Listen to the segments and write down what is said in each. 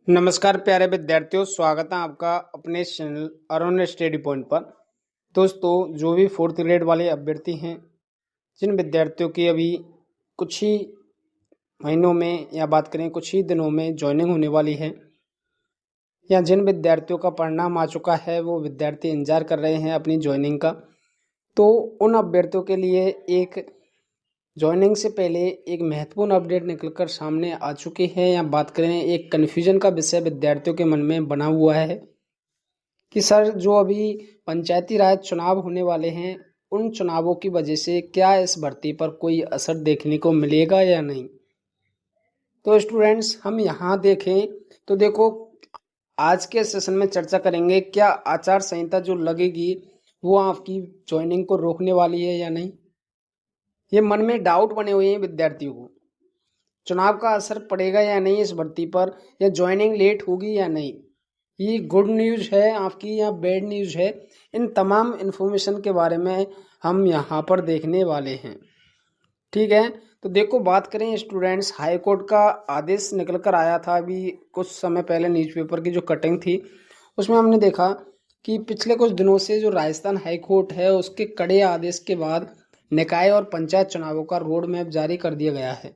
नमस्कार प्यारे विद्यार्थियों, स्वागत है आपका अपने चैनल अरुण स्टडी पॉइंट पर। दोस्तों, जो भी फोर्थ ग्रेड वाले अभ्यर्थी हैं, जिन विद्यार्थियों की अभी कुछ ही महीनों में या बात करें कुछ ही दिनों में ज्वाइनिंग होने वाली है, या जिन विद्यार्थियों का परिणाम आ चुका है, वो विद्यार्थी इंतजार कर रहे हैं अपनी ज्वाइनिंग का, तो उन अभ्यर्थियों के लिए एक ज्वाइनिंग से पहले एक महत्वपूर्ण अपडेट निकलकर सामने आ चुकी है। या बात करें एक कन्फ्यूजन का विषय विद्यार्थियों के मन में बना हुआ है कि सर, जो अभी पंचायती राज चुनाव होने वाले हैं, उन चुनावों की वजह से क्या इस भर्ती पर कोई असर देखने को मिलेगा या नहीं। तो स्टूडेंट्स, हम यहाँ देखें तो देखो, आज के सेशन में चर्चा करेंगे क्या आचार संहिता जो लगेगी वो आपकी ज्वाइनिंग को रोकने वाली है या नहीं। ये मन में डाउट बने हुए हैं विद्यार्थियों को, चुनाव का असर पड़ेगा या नहीं इस भर्ती पर, या ज्वाइनिंग लेट होगी या नहीं, ये गुड न्यूज़ है आपकी या बैड न्यूज़ है। इन तमाम इन्फॉर्मेशन के बारे में हम यहाँ पर देखने वाले हैं। ठीक है, तो देखो, बात करें स्टूडेंट्स, हाई कोर्ट का आदेश निकल कर आया था अभी कुछ समय पहले। न्यूज़पेपर की जो कटिंग थी उसमें हमने देखा कि पिछले कुछ दिनों से जो राजस्थान हाई कोर्ट है, उसके कड़े आदेश के बाद निकाय और पंचायत चुनावों का रोड मैप जारी कर दिया गया है,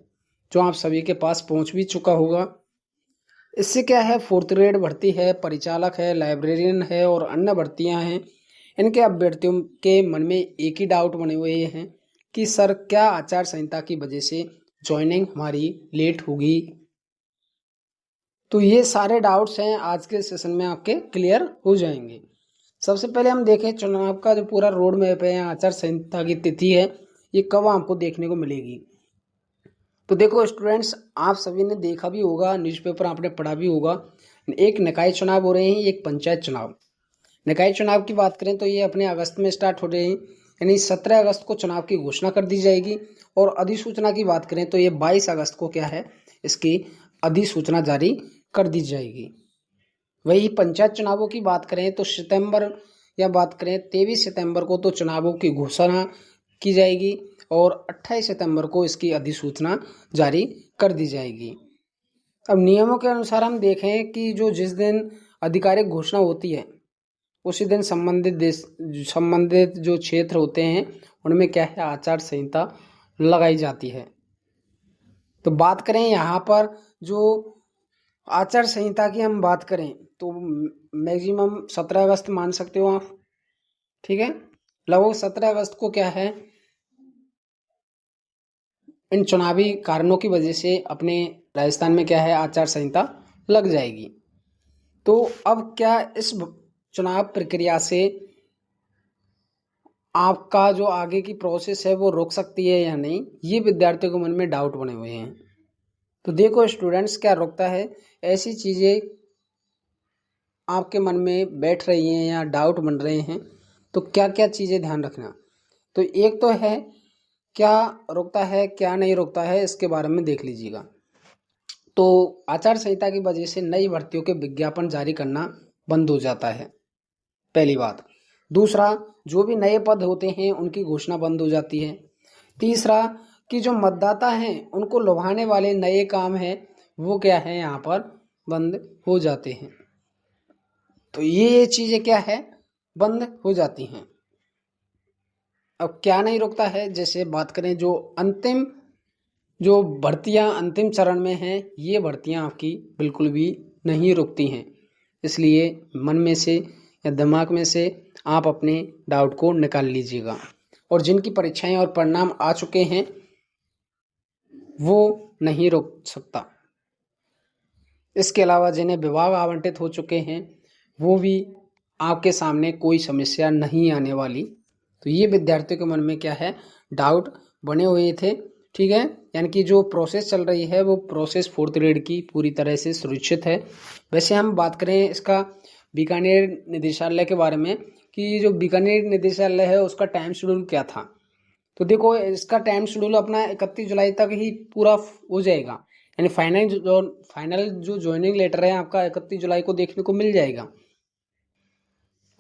जो आप सभी के पास पहुंच भी चुका होगा। इससे क्या है, फोर्थ ग्रेड भर्ती है, परिचालक है, लाइब्रेरियन है और अन्य भर्तियां हैं, इनके अभ्यर्थियों के मन में एक ही डाउट बने हुए हैं कि सर, क्या आचार संहिता की वजह से ज्वाइनिंग हमारी लेट होगी। तो ये सारे डाउट्स हैं आज के सेशन में आपके क्लियर हो जाएंगे। सबसे पहले हम देखें चुनाव का जो पूरा रोड मैप है, आचार संहिता की तिथि है, ये कब आपको देखने को मिलेगी। तो देखो स्टूडेंट्स, आप सभी ने देखा भी होगा, न्यूज़पेपर आपने पढ़ा भी होगा, एक निकाय चुनाव हो रहे हैं, एक पंचायत चुनाव। निकाय चुनाव की बात करें तो ये अपने अगस्त में स्टार्ट हो रहे हैं, यानी 17 अगस्त को चुनाव की घोषणा कर दी जाएगी। और अधिसूचना की बात करें तो ये 22 अगस्त को क्या है, इसकी अधिसूचना जारी कर दी जाएगी। वही पंचायत चुनावों की बात करें तो सितंबर, या बात करें 23 सितंबर को तो चुनावों की घोषणा की जाएगी और 28 सितंबर को इसकी अधिसूचना जारी कर दी जाएगी। अब नियमों के अनुसार हम देखें कि जिस दिन आधिकारिक घोषणा होती है, उसी दिन संबंधित जो क्षेत्र होते हैं उनमें क्या है, आचार संहिता लगाई जाती है। तो बात करें यहाँ पर जो आचार संहिता की हम बात करें तो मैक्सिमम 17 अगस्त मान सकते हो आप। ठीक है, लगभग 17 अगस्त को क्या है, इन चुनावी कारणों की वजह से अपने राजस्थान में क्या है, आचार संहिता लग जाएगी। तो अब क्या इस चुनाव प्रक्रिया से आपका जो आगे की प्रोसेस है वो रोक सकती है या नहीं, ये विद्यार्थियों के मन में डाउट बने हुए हैं। तो देखो स्टूडेंट्स, क्या रोकता है, ऐसी चीज़ें आपके मन में बैठ रही हैं या डाउट बन रहे हैं, तो क्या क्या चीज़ें ध्यान रखना। तो एक तो है, क्या रोकता है क्या नहीं रोकता है, इसके बारे में देख लीजिएगा। तो आचार संहिता की वजह से नई भर्तियों के विज्ञापन जारी करना बंद हो जाता है, पहली बात। दूसरा, जो भी नए पद होते हैं उनकी घोषणा बंद हो जाती है। तीसरा, कि जो मतदाता हैं उनको लुभाने वाले नए काम हैं वो क्या है, यहाँ पर बंद हो जाते हैं। तो ये चीज़ें क्या है, बंद हो जाती हैं। अब क्या नहीं रुकता है, जैसे बात करें जो भर्तियां अंतिम चरण में हैं, ये भर्तियां आपकी बिल्कुल भी नहीं रुकती हैं। इसलिए मन में से या दिमाग में से आप अपने डाउट को निकाल लीजिएगा। और जिनकी परीक्षाएं और परिणाम आ चुके हैं वो नहीं रोक सकता। इसके अलावा जिन्हें विभाग आवंटित हो चुके हैं वो भी आपके सामने कोई समस्या नहीं आने वाली। तो ये विद्यार्थियों के मन में क्या है, डाउट बने हुए थे। ठीक है, यानी कि जो प्रोसेस चल रही है वो प्रोसेस फोर्थ ग्रेड की पूरी तरह से सुरक्षित है। वैसे हम बात करें इसका बीकानेर निदेशालय के बारे में, कि जो बीकानेर निदेशालय है उसका टाइम शेड्यूल क्या था। तो देखो, इसका टाइम शेड्यूल अपना 31 जुलाई तक ही पूरा हो जाएगा, यानी फाइनल जो ज्वाइनिंग लेटर है आपका 31 जुलाई को देखने को मिल जाएगा।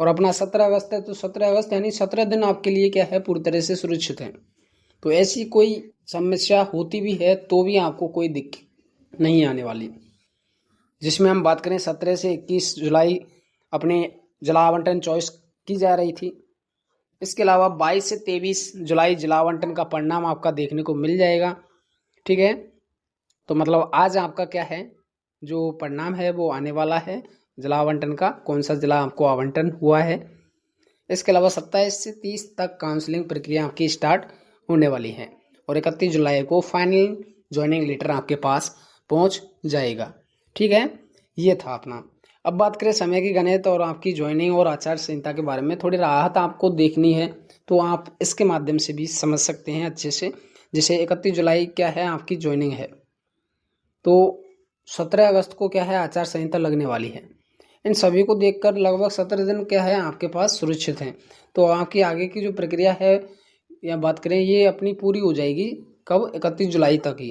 और अपना 17 अगस्त है, तो 17 अगस्त यानी 17 दिन आपके लिए क्या है, पूरी तरह से सुरक्षित है। तो ऐसी कोई समस्या होती भी है तो भी आपको कोई दिक्कत नहीं आने वाली। जिसमें हम बात करें 17 से 21 जुलाई अपने जिला आवंटन चॉइस की जा रही थी। इसके अलावा 22 से 23 जुलाई जिला आवंटन का परिणाम आपका देखने को मिल जाएगा। ठीक है, तो मतलब आज आपका क्या है, जो परिणाम है वो आने वाला है जिला आवंटन का, कौन सा जिला आपको आवंटन हुआ है। इसके अलावा 27 से 30 तक काउंसलिंग प्रक्रिया आपकी स्टार्ट होने वाली है और 31 जुलाई को फाइनल ज्वाइनिंग लेटर आपके पास पहुंच जाएगा। ठीक है, ये था अपना। अब बात करें समय की गणित और आपकी ज्वाइनिंग और आचार संहिता के बारे में, थोड़ी राहत आपको देखनी है तो आप इसके माध्यम से भी समझ सकते हैं अच्छे से। जैसे 31 जुलाई क्या है, आपकी ज्वाइनिंग है, तो 17 अगस्त को क्या है, आचार संहिता लगने वाली है। इन सभी को देखकर लगभग 17 दिन क्या है आपके पास सुरक्षित हैं। तो आपकी आगे की जो प्रक्रिया है या बात करें, ये अपनी पूरी हो जाएगी कब, 31 जुलाई तक ही।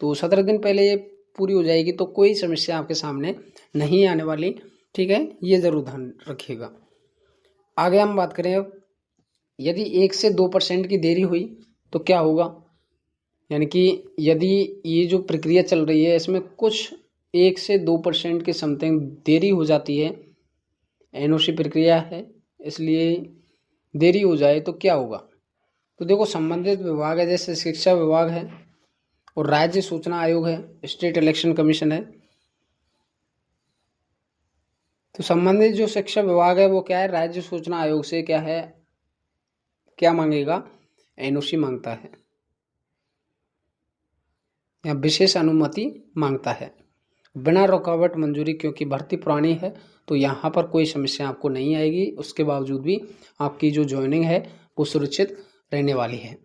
तो 17 दिन पहले ये पूरी हो जाएगी, तो कोई समस्या आपके सामने नहीं आने वाली। ठीक है, ये ज़रूर ध्यान रखिएगा। आगे हम बात करें, यदि 1 से 2% की देरी हुई तो क्या होगा, यानी कि यदि ये जो प्रक्रिया चल रही है इसमें कुछ 1 से 2% के समथिंग देरी हो जाती है, एनओसी प्रक्रिया है इसलिए देरी हो जाए तो क्या होगा। तो देखो, संबंधित विभाग है, जैसे शिक्षा विभाग है और राज्य सूचना आयोग है, स्टेट इलेक्शन कमीशन है। तो संबंधित जो शिक्षा विभाग है वो क्या है, राज्य सूचना आयोग से क्या है, क्या मांगेगा, एनओसी मांगता है या विशेष अनुमति मांगता है, बिना रुकावट मंजूरी, क्योंकि भर्ती पुरानी है तो यहाँ पर कोई समस्या आपको नहीं आएगी। उसके बावजूद भी आपकी जो ज्वाइनिंग है वो सुरक्षित रहने वाली है।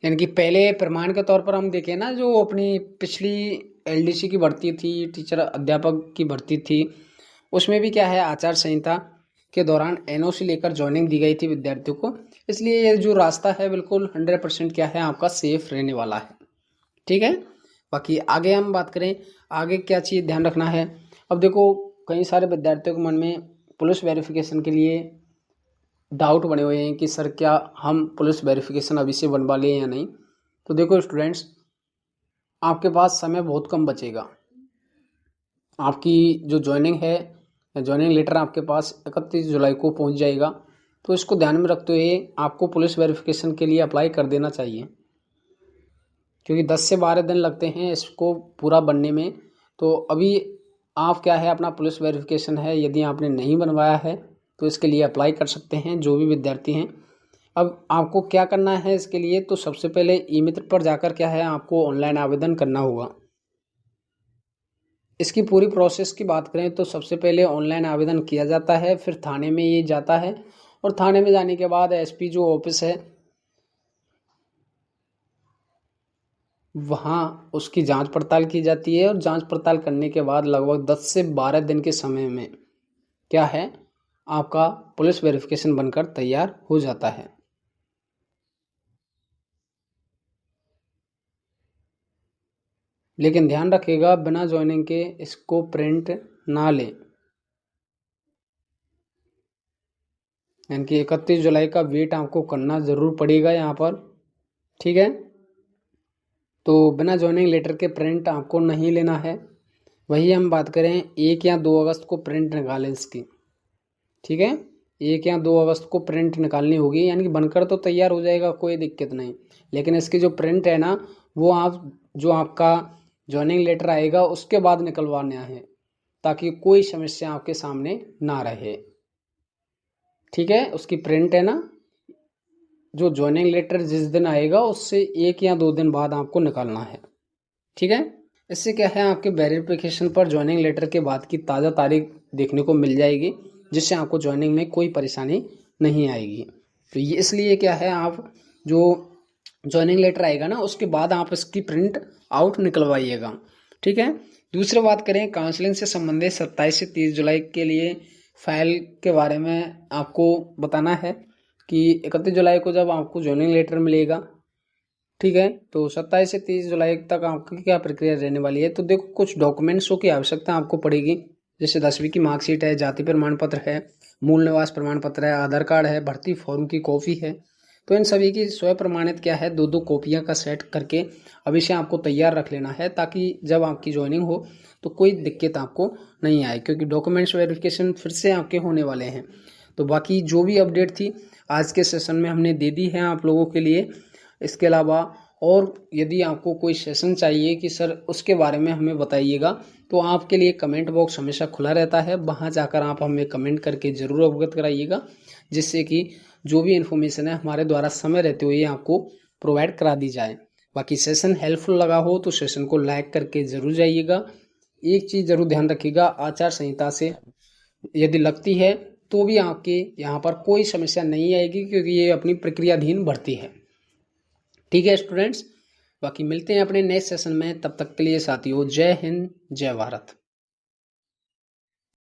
यानी कि पहले प्रमाण के तौर पर हम देखें ना, जो अपनी पिछली एलडीसी की भर्ती थी, टीचर अध्यापक की भर्ती थी, उसमें भी क्या है, आचार संहिता के दौरान एनओसी लेकर ज्वाइनिंग दी गई थी विद्यार्थियों को। इसलिए ये जो रास्ता है बिल्कुल 100% क्या है, आपका सेफ रहने वाला है। ठीक है, बाकी आगे हम बात करें, आगे क्या चीज़ ध्यान रखना है। अब देखो, कई सारे विद्यार्थियों के मन में पुलिस वेरिफिकेशन के लिए डाउट बने हुए हैं कि सर क्या हम पुलिस वेरिफिकेशन अभी से बनवा लें या नहीं। तो देखो स्टूडेंट्स, आपके पास समय बहुत कम बचेगा। आपकी जो ज्वाइनिंग है, ज्वाइनिंग लेटर आपके पास 31 जुलाई को पहुंच जाएगा। तो इसको ध्यान में रखते हुए आपको पुलिस वेरिफिकेशन के लिए अप्लाई कर देना चाहिए, क्योंकि 10 से 12 दिन लगते हैं इसको पूरा बनने में। तो अभी आप क्या है, अपना पुलिस वेरिफिकेशन है यदि आपने नहीं बनवाया है तो इसके लिए अप्लाई कर सकते हैं जो भी विद्यार्थी हैं। अब आपको क्या करना है इसके लिए, तो सबसे पहले ई मित्र पर जाकर क्या है, आपको ऑनलाइन आवेदन करना होगा। इसकी पूरी प्रोसेस की बात करें तो सबसे पहले ऑनलाइन आवेदन किया जाता है, फिर थाने में ये जाता है और थाने में जाने के बाद एसपी जो ऑफिस है वहाँ उसकी जांच पड़ताल की जाती है और जांच पड़ताल करने के बाद लगभग 10 से 12 दिन के समय में क्या है, आपका पुलिस वेरिफिकेशन बनकर तैयार हो जाता है। लेकिन ध्यान रखिएगा, बिना ज्वाइनिंग के इसको प्रिंट ना लें, यानी कि 31 जुलाई का वेट आपको करना ज़रूर पड़ेगा यहाँ पर। ठीक है, तो बिना ज्वाइनिंग लेटर के प्रिंट आपको नहीं लेना है। वही हम बात करें 1 या 2 अगस्त को प्रिंट निकालें इसकी। ठीक है, 1 या 2 अगस्त को प्रिंट निकालनी होगी, यानी कि बनकर तो तैयार हो जाएगा, कोई दिक्कत नहीं। लेकिन इसकी जो प्रिंट है ना, वो आप जो आपका ज्वाइनिंग लेटर आएगा उसके बाद निकलवाना है, ताकि कोई समस्या आपके सामने ना रहे। ठीक है, उसकी प्रिंट है ना, जो ज्वाइनिंग लेटर जिस दिन आएगा उससे 1 या 2 दिन बाद आपको निकालना है। ठीक है, इससे क्या है, आपके वेरिफिकेशन पर ज्वाइनिंग लेटर के बाद की ताज़ा तारीख देखने को मिल जाएगी, जिससे आपको ज्वाइनिंग में कोई परेशानी नहीं आएगी। तो ये इसलिए क्या है, आप जो ज्वाइनिंग लेटर आएगा ना उसके बाद आप इसकी प्रिंट आउट निकलवाइएगा। ठीक है, दूसरी बात करें, काउंसलिंग से संबंधित 27 से 30 जुलाई के लिए फाइल के बारे में आपको बताना है कि 31 जुलाई को जब आपको ज्वाइनिंग लेटर मिलेगा, ठीक है, तो 27 से 30 जुलाई तक आपकी क्या प्रक्रिया रहने वाली है। तो देखो, कुछ डॉक्यूमेंट्सों की आवश्यकता आपको पड़ेगी, जैसे 10वीं की मार्कशीट है, जाति प्रमाण पत्र है, मूल निवास प्रमाण पत्र है, आधार कार्ड है, भर्ती फॉर्म की कॉपी है, तो इन सभी की स्वयं प्रमाणित क्या है, 2-2 कॉपियां का सेट करके अभी से आपको तैयार रख लेना है, ताकि जब आपकी ज्वाइनिंग हो तो कोई दिक्कत आपको नहीं आए, क्योंकि डॉक्यूमेंट्स वेरिफिकेशन फिर से आपके होने वाले हैं। तो बाकी जो भी अपडेट थी आज के सेशन में हमने दे दी है आप लोगों के लिए। इसके अलावा और यदि आपको कोई सेशन चाहिए कि सर उसके बारे में हमें बताइएगा, तो आपके लिए कमेंट बॉक्स हमेशा खुला रहता है, वहाँ जाकर आप हमें कमेंट करके ज़रूर अवगत कराइएगा, जिससे कि जो भी इन्फॉर्मेशन है हमारे द्वारा समय रहते हुए आपको प्रोवाइड करा दी जाए। बाकी सेशन हेल्पफुल लगा हो तो सेशन को लाइक करके ज़रूर जाइएगा। एक चीज़ ज़रूर ध्यान रखिएगा, आचार संहिता से यदि लगती है तो भी आपके यहाँ पर कोई समस्या नहीं आएगी, क्योंकि ये अपनी प्रक्रियाधीन भर्ती है। ठीक है स्टूडेंट्स, बाकी मिलते हैं अपने नेक्स्ट सेशन में। तब तक के लिए साथियों, जय हिंद, जय भारत।